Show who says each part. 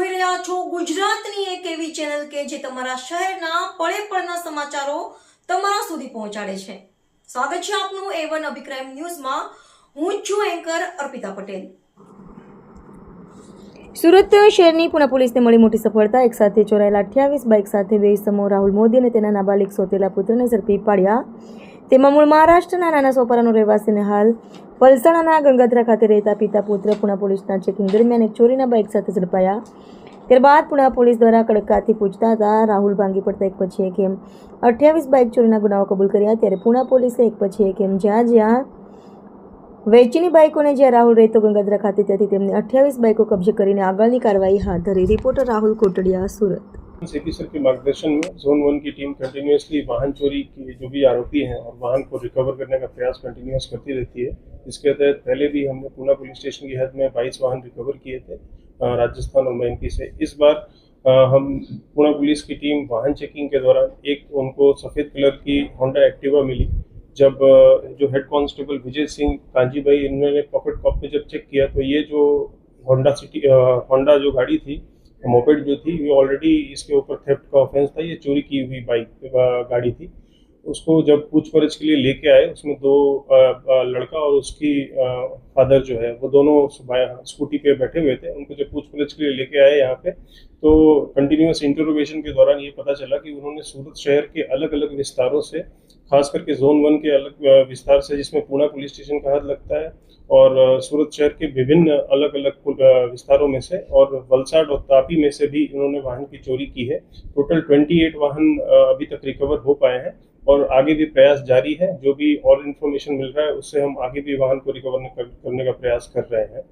Speaker 1: જોઈ રહ્યા છો ગુજરાતની એક એવી ચેનલ કે જે તમારા શહેરના પળે પળના સમાચારો તમારા સુધી પહોંચાડે છે। સ્વાગત છે આપનું A1 અભિક્રાઇમ ન્યૂઝમાં। હું છું એન્કર અર્પિતા પટેલ। સુરત શહેરની પુના પોલીસને મળી મોટી સફળતા। એક સાથે ચોરાયેલા 28 બાઇક સાથે બે ઇસમો રાહુલ મોદી અને તેના નાબાલિગ સોતેલા પુત્રને ઝડપી પાડ્યા। તેમાં મૂળ મહારાષ્ટ્રના નાના સોપારાનો રહેવાસીને હાલ વલસાડના ગંગાધરા ખાતે રહેતા પિતા પુત્ર પુના પોલીસના ચેકિંગ દરમિયાન એક ચોરીના બાઇક સાથે ઝડપાયા। ત્યારબાદ પુના પોલીસ દ્વારા કડકાથી પૂછતા હતા રાહુલ ભાંગી પડતા એક પછી એક એમ 28 બાઇક ચોરીના ગુનાઓ કબૂલ કર્યા। ત્યારે પુના પોલીસે એક પછી એક એમ જ્યાં વેચીની બાઇકોને જ્યાં રાહુલ રહેતો ગંગાધરા ખાતે ત્યાંથી તેમની 28 બાઇકો કબજે કરીને આગળની કાર્યવાહી હાથ ધરી। રિપોર્ટર राहुल कोटड़िया, सूरत।
Speaker 2: सीपी सर के मार्गदर्शन में जोन 1 की टीम कंटिन्यूसली वाहन चोरी के जो भी आरोपी हैं और वाहन को रिकवर करने का प्रयास कंटिन्यूस करती रहती है। इसके तहत पहले भी हमने पूना पुलिस स्टेशन की हद में 22 वाहन रिकवर किए थे राजस्थान और MP से। इस बार हम पूना पुलिस की टीम वाहन चेकिंग के दौरान एक उनको सफ़ेद कलर की होंडा एक्टिवा मिली। जब जो हेड कांस्टेबल विजय सिंह कांजी भाई इन्होंने पॉकेट कॉप में जब चेक किया तो ये जो होंडा जो गाड़ी थी, मोपेड जो थी, ये ऑलरेडी इसके ऊपर थेफ्ट का ऑफेंस था। ये चोरी की हुई बाइक गाड़ी थी। उसको जब पूछपरछ के लिए लेके आए, उसमें दो लड़का और उसकी फादर जो है वो दोनों स्कूटी पे बैठे हुए थे। उनको जब पूछपरछ के लिए लेके आए यहाँ पे तो कंटिन्यूस इंटरोगेशन के दौरान ये पता चला कि उन्होंने सूरत शहर के अलग अलग विस्तारों से, खास करके जोन 1 के अलग विस्तार से जिसमें पूना पुलिस स्टेशन का हद लगता है, और सूरत शहर के विभिन्न अलग अलग विस्तारों में से और वलसाड और तापी में से भी इन्होंने वाहन की चोरी की है। टोटल 28 वाहन अभी तक रिकवर हो पाए हैं और आगे भी प्रयास जारी है। जो भी और इन्फॉर्मेशन मिल रहा है उससे हम आगे भी वाहन को रिकवर करने का प्रयास कर रहे हैं।